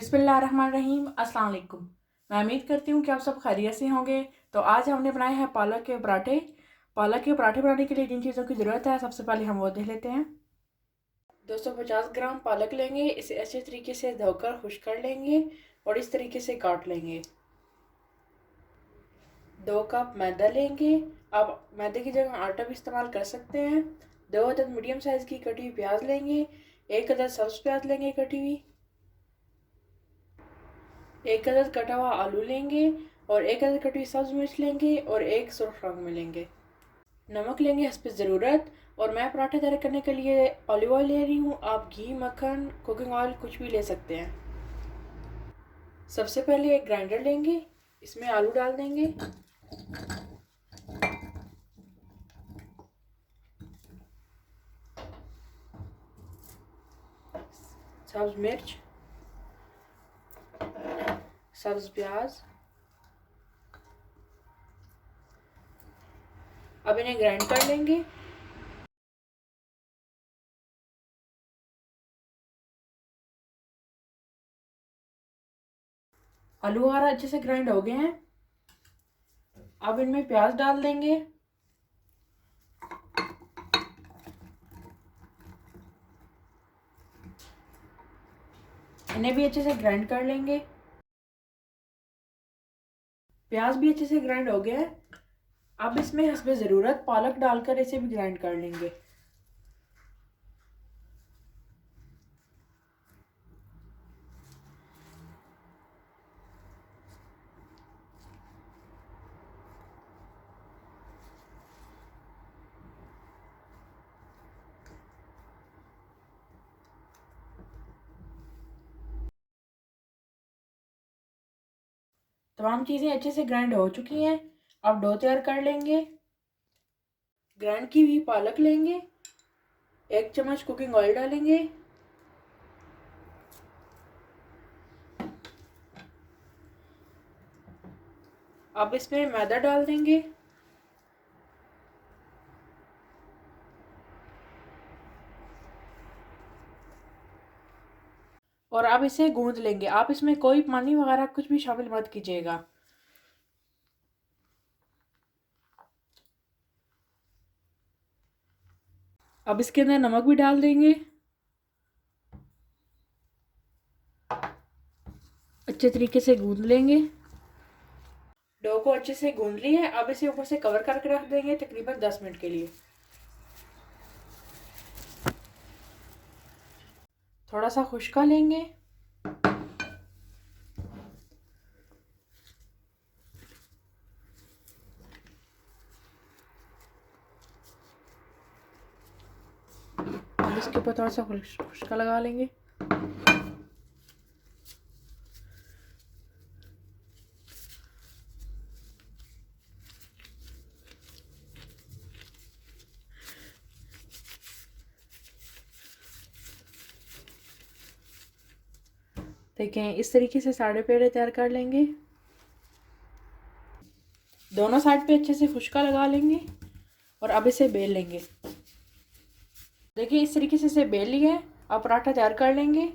बिस्मिल्लाहिर्रहमानिर्रहीम। अस्सलाम वालेकुम। मैं उम्मीद करती हूँ कि आप सब खैरियत से होंगे। तो आज हमने बनाए हैं पालक के पराठे। पालक के पराठे बनाने के लिए जिन चीज़ों की ज़रूरत है सबसे पहले हम वो देख लेते हैं। 250 ग्राम पालक लेंगे। इसे अच्छे तरीके से धोकर खुश कर लेंगे और इस तरीके से काट लेंगे। 2 कप मैदा लेंगे। आप मैदे की जगह आटा भी इस्तेमाल कर सकते हैं। 2 अदद मीडियम साइज़ की कटी हुई प्याज लेंगे। 1 अदद सब्ज़ प्याज लेंगे कटी हुई। 1 अदद कटा हुआ आलू लेंगे और 1 अदद कटी हुई सब्ज़ मिर्च लेंगे और 1 सुर्ख रंग में लेंगे। नमक लेंगे हस्ब ज़रूरत। और मैं पराठे तैयार करने के लिए ऑलिव ऑयल ले रही हूँ। आप घी, मक्खन, कुकिंग ऑयल कुछ भी ले सकते हैं। सबसे पहले एक ग्राइंडर लेंगे, इसमें आलू डाल देंगे, सब्ज़ मिर्च, सब्ज़ प्याज। अब इन्हें ग्राइंड कर लेंगे। आलू वगैरह अच्छे से ग्राइंड हो गए हैं। अब इनमें प्याज डाल देंगे, इन्हें भी अच्छे से ग्राइंड कर लेंगे। प्याज भी अच्छे से ग्राइंड हो गया है। अब इसमें हस्ब ज़रूरत पालक डालकर इसे भी ग्राइंड कर लेंगे। तमाम चीज़ें अच्छे से ग्राइंड हो चुकी हैं। अब डो तैयार कर लेंगे। ग्राइंड की हुई पालक लेंगे, 1 चम्मच कुकिंग ऑयल डालेंगे, अब इसमें मैदा डाल देंगे और अब इसे गूंद लेंगे। आप इसमें कोई पानी वगैरह कुछ भी शामिल मत कीजिएगा। अब इसके अंदर नमक भी डाल देंगे। अच्छे तरीके से गूंद लेंगे। डो को अच्छे से गूंद लिया है। अब इसे ऊपर से कवर करके रख देंगे तकरीबन 10 मिनट के लिए। थोड़ा सा खुश्का लेंगे, इसके ऊपर थोड़ा सा खुश्का लगा लेंगे। देखें इस तरीके से सारे पेड़े तैयार कर लेंगे। दोनों साइड पे अच्छे से खुश्का लगा लेंगे और अब इसे बेल लेंगे। देखिए इस तरीके से इसे बेल लिया है। अब पराठा तैयार कर लेंगे।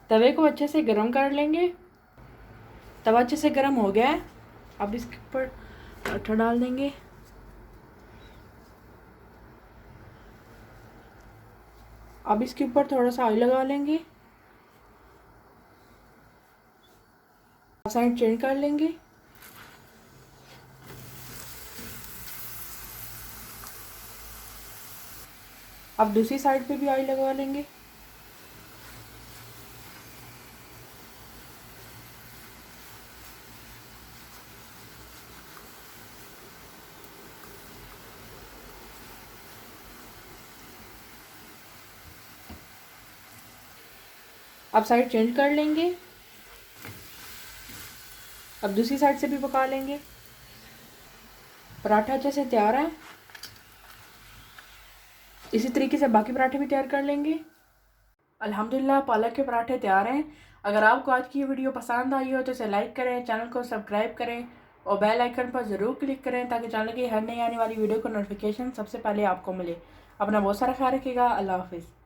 तवे को अच्छे से गर्म कर लेंगे। तवा अच्छे से गर्म हो गया है। अब इसके ऊपर आटा डाल देंगे, अब इसके ऊपर थोड़ा सा ऑयल लगा लेंगे, साइड चेंज कर लेंगे। अब दूसरी साइड पे भी ऑयल लगा लेंगे। अब साइड चेंज कर लेंगे। अब दूसरी साइड से भी पका लेंगे। पराठा अच्छे से तैयार है। इसी तरीके से बाकी पराठे भी तैयार कर लेंगे। अल्हम्दुलिल्लाह पालक के पराठे तैयार हैं। अगर आपको आज की ये वीडियो पसंद आई हो तो इसे लाइक करें, चैनल को सब्सक्राइब करें और बेल आइकन पर ज़रूर क्लिक करें ताकि चैनल की हर नई आने वाली वीडियो को नोटिफिकेशन सबसे पहले आपको मिले। अपना बहुत सारा ख्याल रखिएगा। अल्लाह हाफिज़।